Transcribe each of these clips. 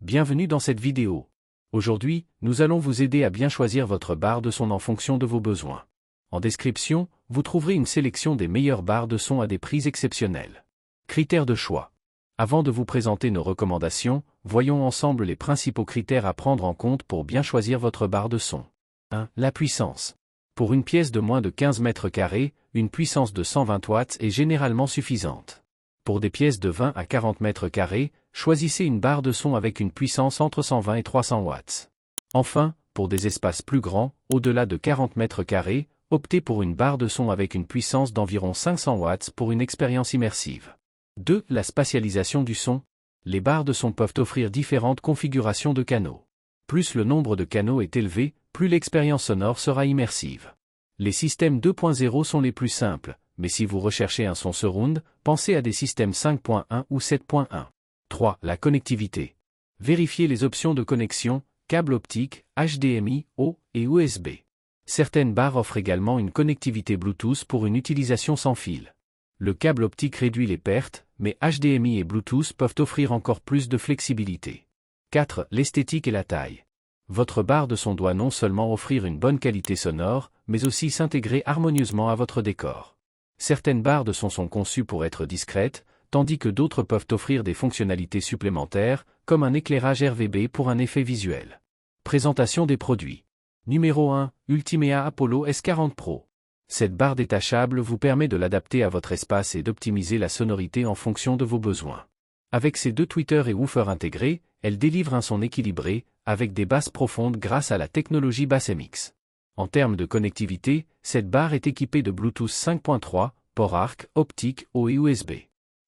Bienvenue dans cette vidéo. Aujourd'hui, nous allons vous aider à bien choisir votre barre de son en fonction de vos besoins. En description, vous trouverez une sélection des meilleures barres de son à des prix exceptionnels. Critères de choix. Avant de vous présenter nos recommandations, voyons ensemble les principaux critères à prendre en compte pour bien choisir votre barre de son. 1. La puissance. Pour une pièce de moins de 15 mètres carrés, une puissance de 120 watts est généralement suffisante. Pour des pièces de 20 à 40 mètres carrés, choisissez une barre de son avec une puissance entre 120 et 300 watts. Enfin, pour des espaces plus grands, au-delà de 40 mètres carrés, optez pour une barre de son avec une puissance d'environ 500 watts pour une expérience immersive. 2. La spatialisation du son. Les barres de son peuvent offrir différentes configurations de canaux. Plus le nombre de canaux est élevé, plus l'expérience sonore sera immersive. Les systèmes 2.0 sont les plus simples, mais si vous recherchez un son surround, pensez à des systèmes 5.1 ou 7.1. 3. La connectivité. Vérifiez les options de connexion, câble optique, HDMI, O et USB. Certaines barres offrent également une connectivité Bluetooth pour une utilisation sans fil. Le câble optique réduit les pertes, mais HDMI et Bluetooth peuvent offrir encore plus de flexibilité. 4. L'esthétique et la taille. Votre barre de son doit non seulement offrir une bonne qualité sonore, mais aussi s'intégrer harmonieusement à votre décor. Certaines barres de son sont conçues pour être discrètes, tandis que d'autres peuvent offrir des fonctionnalités supplémentaires, comme un éclairage RGB pour un effet visuel. Présentation des produits. Numéro 1. Ultimea Apollo S40 Pro. Cette barre détachable vous permet de l'adapter à votre espace et d'optimiser la sonorité en fonction de vos besoins. Avec ses deux tweeters et woofers intégrés, elle délivre un son équilibré, avec des basses profondes grâce à la technologie BassMX. En termes de connectivité, cette barre est équipée de Bluetooth 5.3, port ARC, optique, O et USB.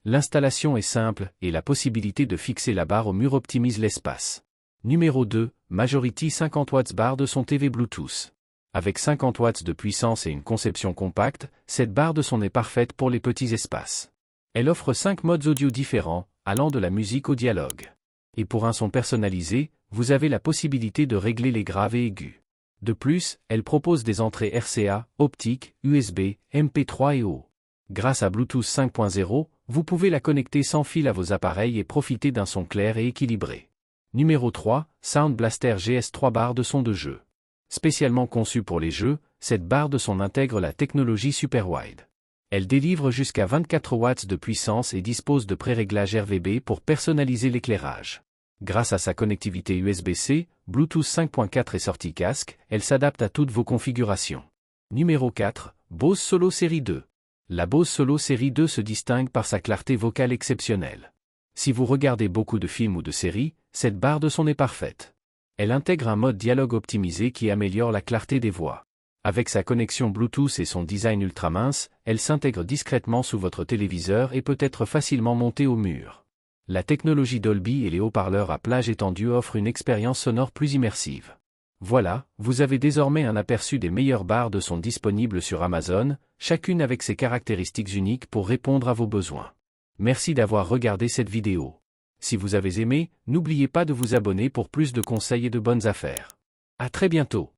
L'installation est simple, et la possibilité de fixer la barre au mur optimise l'espace. Numéro 2, Majority 50 watts barre de son TV Bluetooth. Avec 50 watts de puissance et une conception compacte, cette barre de son est parfaite pour les petits espaces. Elle offre 5 modes audio différents, allant de la musique au dialogue. Et pour un son personnalisé, vous avez la possibilité de régler les graves et aigus. De plus, elle propose des entrées RCA, optique, USB, MP3 et O. Grâce à Bluetooth 5.0, vous pouvez la connecter sans fil à vos appareils et profiter d'un son clair et équilibré. Numéro 3, Sound Blaster GS3 barre de son de jeu. Spécialement conçue pour les jeux, cette barre de son intègre la technologie Super Wide. Elle délivre jusqu'à 24 watts de puissance et dispose de pré-réglages RGB pour personnaliser l'éclairage. Grâce à sa connectivité USB-C, Bluetooth 5.4 et sortie casque, elle s'adapte à toutes vos configurations. Numéro 4, Bose Solo Série 2. La Bose Solo Série 2 se distingue par sa clarté vocale exceptionnelle. Si vous regardez beaucoup de films ou de séries, cette barre de son est parfaite. Elle intègre un mode dialogue optimisé qui améliore la clarté des voix. Avec sa connexion Bluetooth et son design ultra mince, elle s'intègre discrètement sous votre téléviseur et peut être facilement montée au mur. La technologie Dolby et les haut-parleurs à plage étendue offrent une expérience sonore plus immersive. Voilà, vous avez désormais un aperçu des meilleures barres de son disponibles sur Amazon, chacune avec ses caractéristiques uniques pour répondre à vos besoins. Merci d'avoir regardé cette vidéo. Si vous avez aimé, n'oubliez pas de vous abonner pour plus de conseils et de bonnes affaires. À très bientôt.